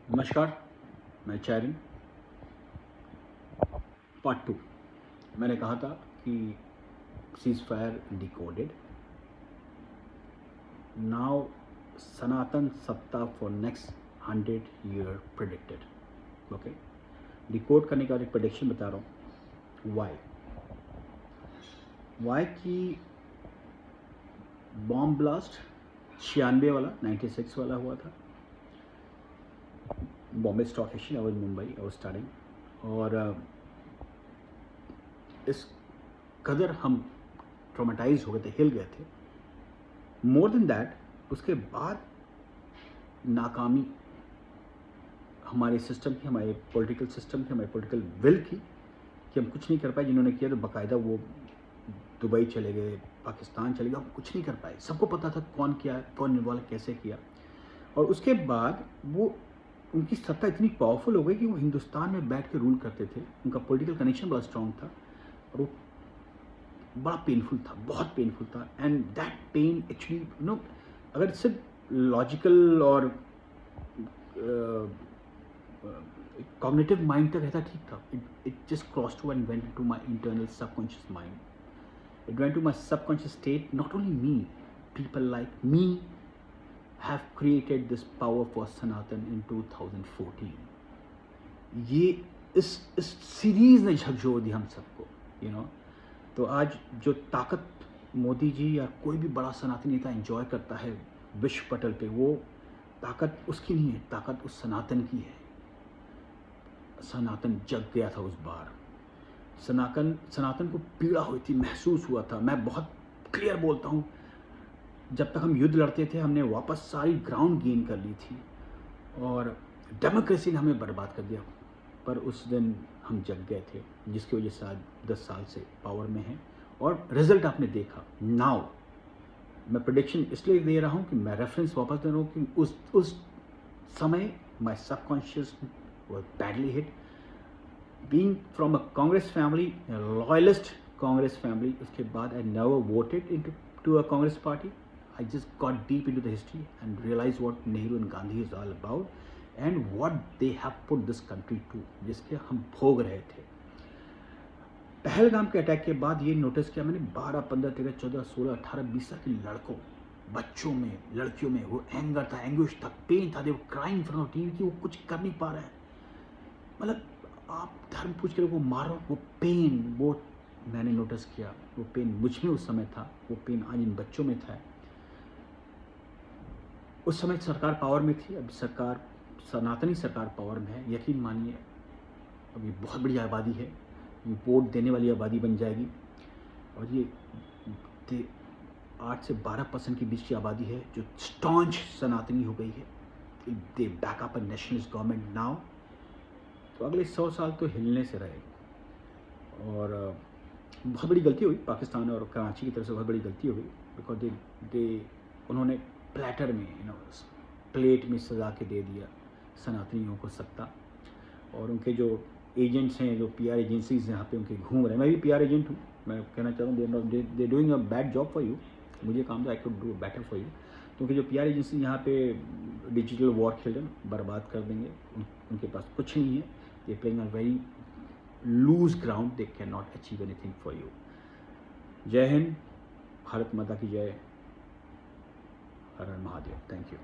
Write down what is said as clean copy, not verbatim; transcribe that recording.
नमस्कार, मैं चारिन। पार्ट 2। मैंने कहा था कि सीज फायर डिकोडेड। नाउ सनातन सत्ता for next 100 year predicted. Okay, decode करने का एक प्रेडिक्शन बता रहा हूँ। वाई की बॉम्ब ब्लास्ट 96 वाला 96 वाला हुआ था बॉम्बे स्टॉक एक्सचेंज और मुंबई और स्टार्टिंग। और इस कदर हम ट्रॉमेटाइज हो गए थे, हिल गए थे। मोर देन दैट, उसके बाद नाकामी हमारे सिस्टम की, हमारे पॉलिटिकल सिस्टम की, हमारे पॉलिटिकल विल की, कि हम कुछ नहीं कर पाए। जिन्होंने किया तो बाकायदा वो दुबई चले गए, पाकिस्तान चले गए, हम कुछ नहीं कर पाए। सबको पता था कौन किया, कौन इन्वॉल्व कैसे किया। और उसके बाद वो उनकी सत्ता इतनी पावरफुल हो गई कि वो हिंदुस्तान में बैठ के रूल करते थे। उनका पॉलिटिकल कनेक्शन बड़ा स्ट्रांग था और वो बड़ा पेनफुल था, बहुत पेनफुल था। एंड दैट पेन एक्चुअली अगर सिर्फ लॉजिकल और कॉग्निटिव माइंड तक रहता ठीक था। It just cross to and went to my internal subconscious mind. It went to my subconscious state. Not only me, people like me have created this power for Sanatan in 2014. ये इस series ने झकझोर दी हम सबको, तो आज जो ताकत मोदी जी या कोई भी बड़ा सनातनी नेता एंजॉय करता है विश्व पटल पे, वो ताकत उसकी नहीं है, ताकत उस सनातन की है। सनातन जग गया था उस बार। सनातन को पीड़ा हुई थी, महसूस हुआ था। मैं बहुत क्लियर बोलता हूँ, जब तक हम युद्ध लड़ते थे हमने वापस सारी ग्राउंड गेन कर ली थी और डेमोक्रेसी ने हमें बर्बाद कर दिया। पर उस दिन हम जग गए थे, जिसकी वजह से आज 10 साल से पावर में हैं और रिजल्ट आपने देखा। नाउ मैं प्रेडिक्शन इसलिए दे रहा हूँ कि मैं रेफरेंस वापस दे रहा हूँ कि उस समय my subconscious was badly hit. Being from a Congress family, loyalist Congress family, उसके बाद I never voted into a Congress party. I just got deep into the history and realized what Nehru and Gandhi is all about and what they have put this country to, जिसके हम भोग रहे थे। पहलगाम के attack के बाद ये notice किया मैंने, 12, 15, 13, 14, 16, 18, 20 के लड़कों, बच्चों में, लड़कियों में वो एंगर था, एंग्विश था, पेन था। दे वो क्राइंग फ्रॉम द टीवी कि वो कुछ कर नहीं पा रहे हैं। मतलब आप धर्म पूछ के लोगों को मारो, वो पेन, वो मैंने नोटिस किया। वो पेन मुझ में उस समय था, वो पेन आज इन बच्चों में था। उस समय सरकार पावर में थी, अब सरकार, सनातनी सरकार पावर में है। यकीन मानिए, अब ये बहुत बड़ी आबादी है, ये वोट देने वाली आबादी बन जाएगी। और ये 8 से 12% के बीच की आबादी है जो स्टॉन्च सनातनी हो गई है। They back up a nationalist government now. तो अगले 100 साल तो हिलने से रहेगा। और बहुत बड़ी गलती हुई पाकिस्तान और कराची की तरफ से, बहुत बड़ी गलती हुई। बिकॉज उन्होंने प्लेटर में, प्लेट में सजा के दे दिया सनातनियों को सत्ता। और उनके जो एजेंट्स हैं, जो पीआर एजेंसीज हैं यहाँ पे उनके घूम रहे हैं। मैं भी पीआर एजेंट हूँ, मैं कहना चाहता हूँ they doing a bad job for you. मुझे काम था, I could do better for you. क्योंकि जो पीआर एजेंसी यहाँ पे डिजिटल वॉर खेल रहे हैं, बर्बाद कर देंगे। उनके पास कुछ नहीं है। They playing a very loose ground, they can not achieve anything for you. जय हिंद, भारत माता की जय, हर हर महादेव। Thank you.